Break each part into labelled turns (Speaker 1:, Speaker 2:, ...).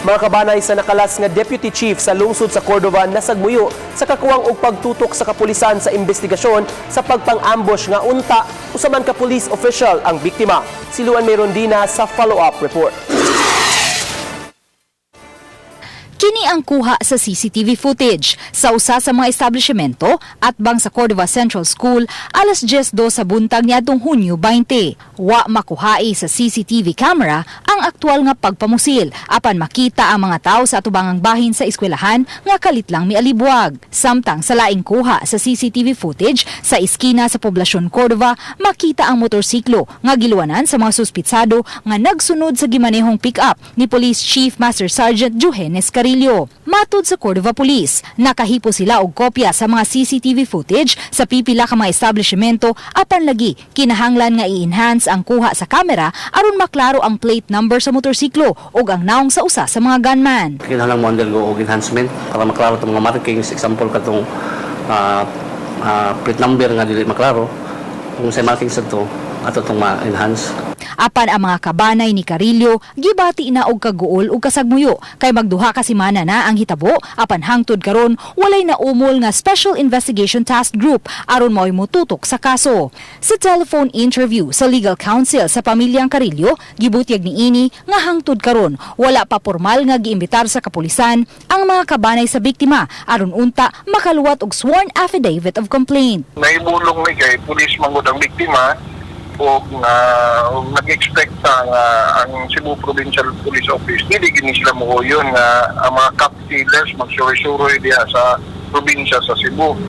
Speaker 1: Mga kabanay sa nakalas nga Deputy Chief sa lungsod sa Cordova nasagmuyo sa kakuwang og pagtutok sa kapulisan sa investigasyon sa pagpang-ambush nga unta usaman ka police official ang biktima. Si Luan Merondina sa follow-up report.
Speaker 2: Kini ang kuha sa CCTV footage sa usa sa mga establishmento at bang sa Cordova Central School alas 10:02 sa buntag niadtong Hunyo 20. Wa makuhai sa CCTV camera ang aktual nga pagpamusil apan makita ang mga tawo sa atubangang bahin sa eskwelahan nga kalit lang mialibwag. Samtang sa laing kuha sa CCTV footage sa iskina sa poblasyon Cordova makita ang motorsiklo nga giluwanan sa mga suspitsado nga nagsunod sa gimanehong pick-up ni Police Chief Master Sergeant Johannes Carillo. Matud sa Cordova Police, nakahipo sila og kopya sa mga CCTV footage sa pipila ka mga establishmento apan lagi kinahanglan nga i-enhance ang kuha sa kamera aron maklaro ang plate number sa motorsiklo ug ang naong sa usa sa mga gunman.
Speaker 3: Kinahanglan mo undergo og enhancement para maklaro itong mga markings, example katong plate number nga dili maklaro kung sa markings ito ato itong ma-enhance.
Speaker 2: Apan ang mga kabanay ni Carillo gibati na og kaguol ug kasagmuyo kay magduha ka semana na ang hitabo apan hangtod karon walay na umol nga Special Investigation Task Group aron mao'y mututok sa kaso. Sa telephone interview sa legal counsel sa pamilyang Carillo, gibutyag niini nga hangtod karon wala pa pormal nga giimbitar sa kapulisan ang mga kabanay sa biktima aron unta makaluwat og sworn affidavit of complaint.
Speaker 4: Naibulong ni kay pulis mangod ang biktima o nag-expect ang Cebu Provincial Police Office. Hindi gini sila mo yun nga ang mga cup dealers magsuri-suri diha sa probinsya sa Cebu.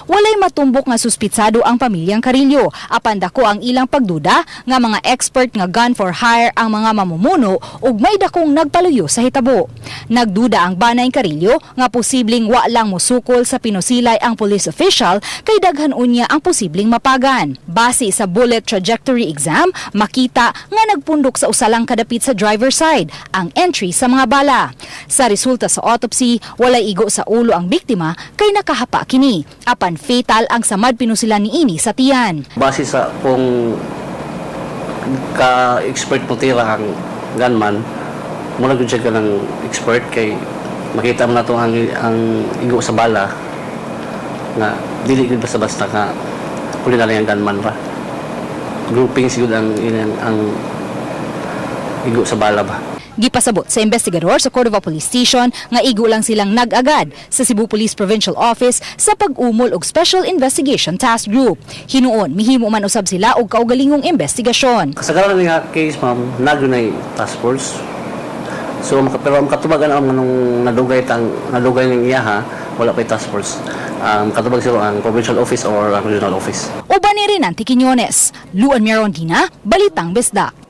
Speaker 2: Walay matumbok nga suspitsado ang pamilyang Carillo, apan dako ang ilang pagduda nga mga expert nga gun for hire ang mga mamumuno ug may dakong nagpaluyo sa hitabo. Nagduda ang banay Carillo nga posibleng wa lang mosukol sa pinusilay ang police official kay daghan unya ang posibleng mapagan. Base sa bullet trajectory exam, makita nga nagpundok sa usalang kadapit sa driver side ang entry sa mga bala. Sa resulta sa autopsy, walay igo sa ulo ang biktima kay nakahapa kini. Apan fatal ang samad pinusilan niini sa tiyan.
Speaker 3: Base sa kung ka-expert mo tira ang gunman, mula kung siya ka ng expert kay makita mo na ito ang igo sa bala na dili gud basta-basta ka huli na lang ang gunman pa. Grouping siguro ang igo sa bala ba.
Speaker 2: Gipasabot sa investigador sa Cordova Police Station nga igo lang silang nag-agad sa Cebu Police Provincial Office sa pag-umol og Special Investigation Task Group. Hinuon, mihimo man usab sila og kaugalingong investigasyon.
Speaker 3: Kasagaran nga case, ma'am, nagunay task force. So, pero ang katubagan ang nadugay ng iyaha, wala pa task force. Katubag sila ang provincial office or ang regional office.
Speaker 2: Uban ni Renante Quiñones, Luan Merondina, Balitang Besda.